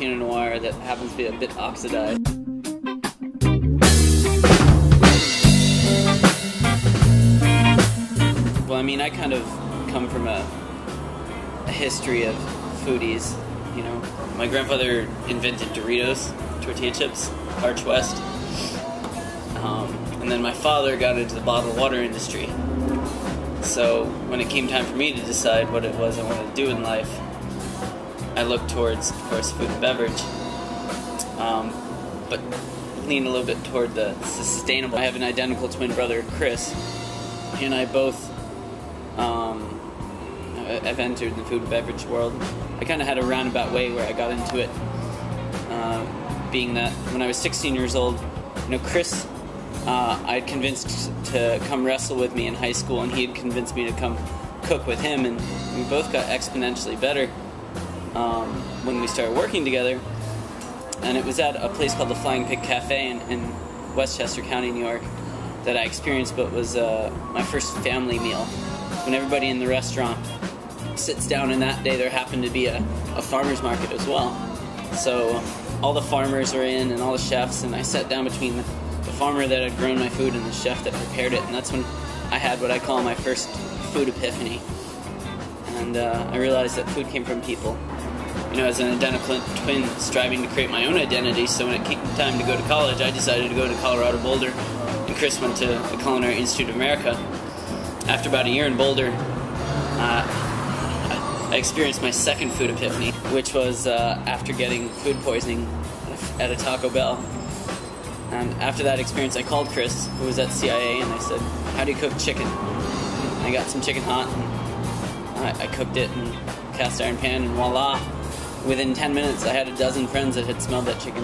Pinot Noir that happens to be a bit oxidized. Well, I mean, I kind of come from a history of foodies, you know. My grandfather invented Doritos, tortilla chips, Arch West. And then my father got into the bottled water industry. So when it came time for me to decide what it was I wanted to do in life, I looked towards, of course, food and beverage, but lean a little bit toward the sustainable. I have an identical twin brother, Chris. He and I both have entered the food and beverage world. I kind of had a roundabout way where I got into it, being that when I was 16 years old, you know, Chris, I'd convinced to come wrestle with me in high school, and he had convinced me to come cook with him, and we both got exponentially better when we started working together. And it was at a place called the Flying Pig Cafe in Westchester County, New York, that I experienced what was my first family meal. When everybody in the restaurant sits down, and that day there happened to be a farmer's market as well. So all the farmers were in and all the chefs, and I sat down between the farmer that had grown my food and the chef that prepared it, and that's when I had what I call my first food epiphany. And I realized that food came from people. You know, as an identical twin striving to create my own identity, so when it came time to go to college, I decided to go to Colorado Boulder, and Chris went to the Culinary Institute of America. After about a year in Boulder, I experienced my second food epiphany, which was after getting food poisoning at a Taco Bell. And after that experience, I called Chris, who was at CIA, and I said, "How do you cook chicken?" And I got some chicken hot, and I cooked it in a cast iron pan, and voila! Within 10 minutes, I had a dozen friends that had smelled that chicken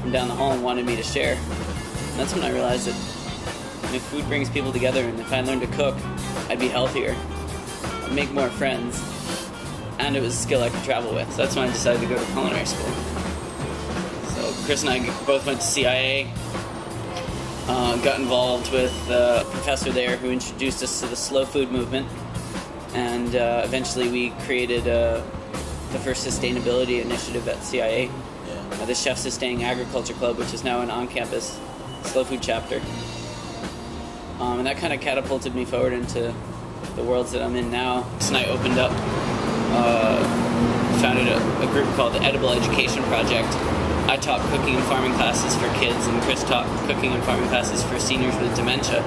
from down the hall and wanted me to share. And that's when I realized that if food brings people together, and if I learned to cook, I'd be healthier, I'd make more friends, and it was a skill I could travel with. So that's when I decided to go to culinary school. So Chris and I both went to CIA, got involved with a professor there who introduced us to the slow food movement, and eventually we created the first sustainability initiative at CIA, the Chef Sustaining Agriculture Club, which is now an on-campus slow food chapter. And that kind of catapulted me forward into the worlds that I'm in now. So I opened up, founded a group called the Edible Education Project. I taught cooking and farming classes for kids, and Chris taught cooking and farming classes for seniors with dementia.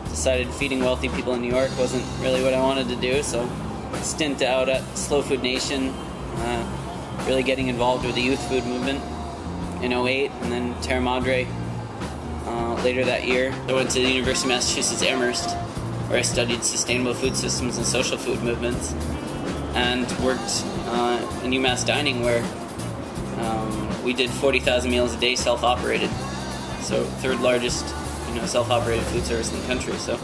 Decided feeding wealthy people in New York wasn't really what I wanted to do, so stint out at Slow Food Nation, really getting involved with the youth food movement in '08, and then Terra Madre later that year. I went to the University of Massachusetts Amherst, where I studied sustainable food systems and social food movements, and worked in UMass Dining, where we did 40,000 meals a day self-operated. So third largest, self-operated food service in the country. So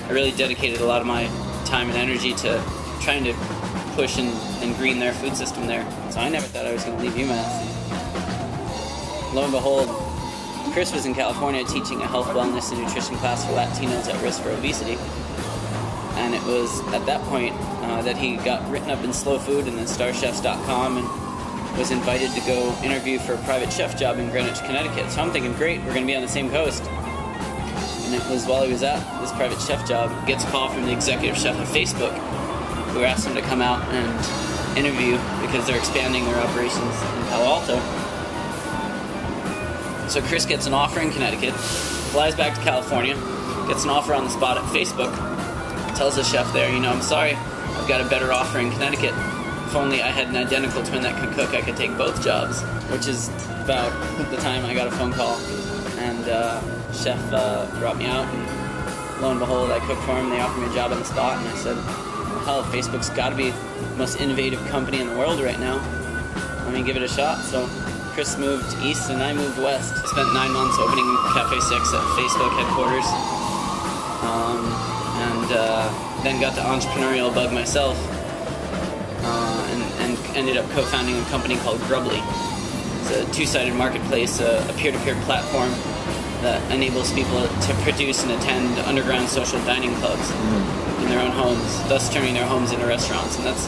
I really dedicated a lot of my time and energy to trying to push and green their food system there. So I never thought I was going to leave UMass. Lo and behold, Chris was in California teaching a health, wellness, and nutrition class for Latinos at risk for obesity. And it was at that point that he got written up in Slow Food and then StarChefs.com, and was invited to go interview for a private chef job in Greenwich, Connecticut. So I'm thinking, great, we're going to be on the same coast. And it was while he was at this private chef job, gets a call from the executive chef of Facebook, who asked him to come out and interview because they're expanding their operations in Palo Alto. So Chris gets an offer in Connecticut, flies back to California, gets an offer on the spot at Facebook, tells the chef there, I'm sorry, I've got a better offer in Connecticut. If only I had an identical twin that could cook, I could take both jobs. Which is about the time I got a phone call, and chef brought me out, and lo and behold, I cooked for him. They offered me a job on the spot, and I said, hell, Facebook's got to be the most innovative company in the world right now. Let me give it a shot. So Chris moved east, and I moved west. Spent 9 months opening Cafe 6 at Facebook headquarters, and then got the entrepreneurial bug myself. And ended up co-founding a company called Grubly. It's a two-sided marketplace, a peer-to-peer platform that enables people to produce and attend underground social dining clubs in their own homes, thus turning their homes into restaurants. And that's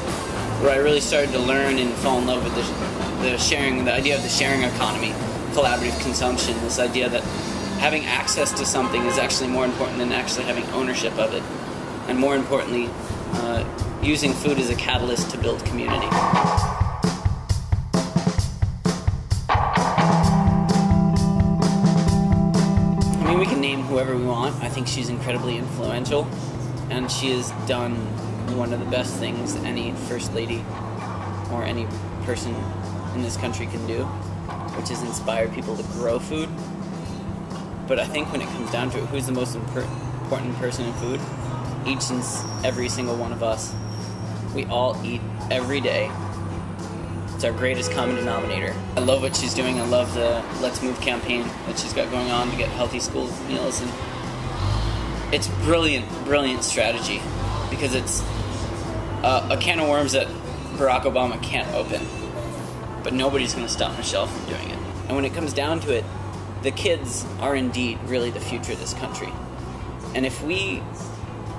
where I really started to learn and fall in love with the idea of the sharing economy, collaborative consumption, this idea that having access to something is actually more important than actually having ownership of it, and more importantly, using food as a catalyst to build community. I mean, we can name whoever we want. I think she's incredibly influential, and she has done one of the best things any First Lady or any person in this country can do, which is inspire people to grow food. But I think when it comes down to it, who's the most important person in food? Each and every single one of us. We all eat every day. It's our greatest common denominator. I love what she's doing. I love the Let's Move campaign that she's got going on to get healthy school meals, and it's brilliant strategy, because it's a can of worms that Barack Obama can't open, but nobody's going to stop Michelle from doing it. And when it comes down to it, the kids are indeed really the future of this country. And if we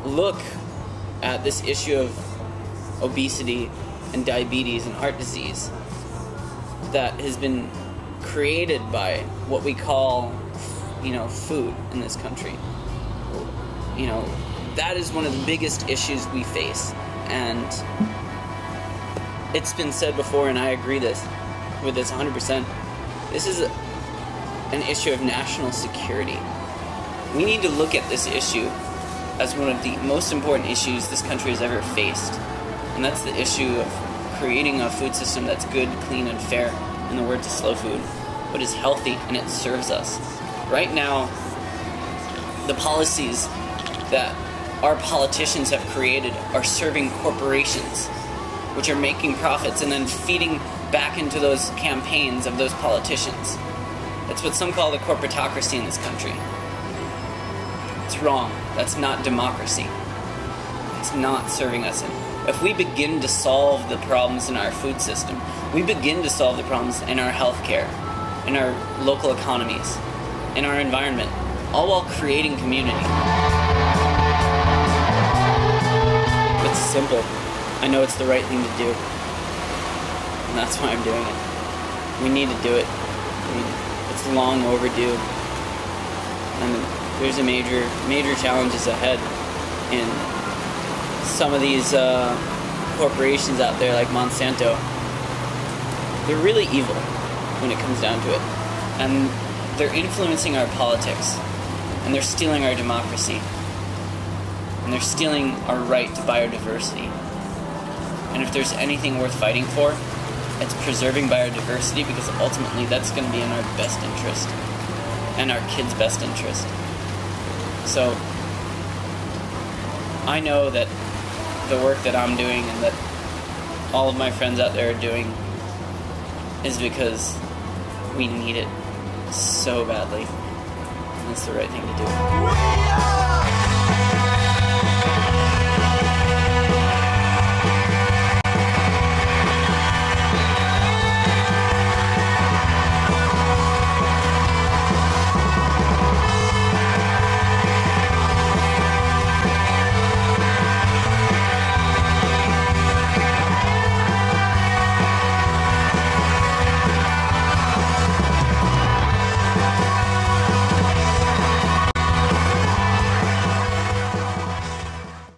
look at this issue of obesity and diabetes and heart disease that has been created by what we call, food in this country, that is one of the biggest issues we face. And it's been said before, and I agree with this 100%. This is an issue of national security. We need to look at this issue as one of the most important issues this country has ever faced. And that's the issue of creating a food system that's good, clean, and fair, in the words of Slow Food, but is healthy and it serves us. Right now, the policies that our politicians have created are serving corporations, which are making profits and then feeding back into those campaigns of those politicians. That's what some call the corporatocracy in this country. It's wrong. That's not democracy. It's not serving us. If we begin to solve the problems in our food system, we begin to solve the problems in our healthcare, in our local economies, in our environment, all while creating community. It's simple. I know it's the right thing to do, and that's why I'm doing it. We need to do it. It's long overdue, and there's a major challenges ahead in some of these corporations out there like Monsanto. They're really evil when it comes down to it, and they're influencing our politics, and they're stealing our democracy, and they're stealing our right to biodiversity. And if there's anything worth fighting for, it's preserving biodiversity, because ultimately that's going to be in our best interest and our kids' best interest. So I know that the work that I'm doing and that all of my friends out there are doing is because we need it so badly, and it's the right thing to do.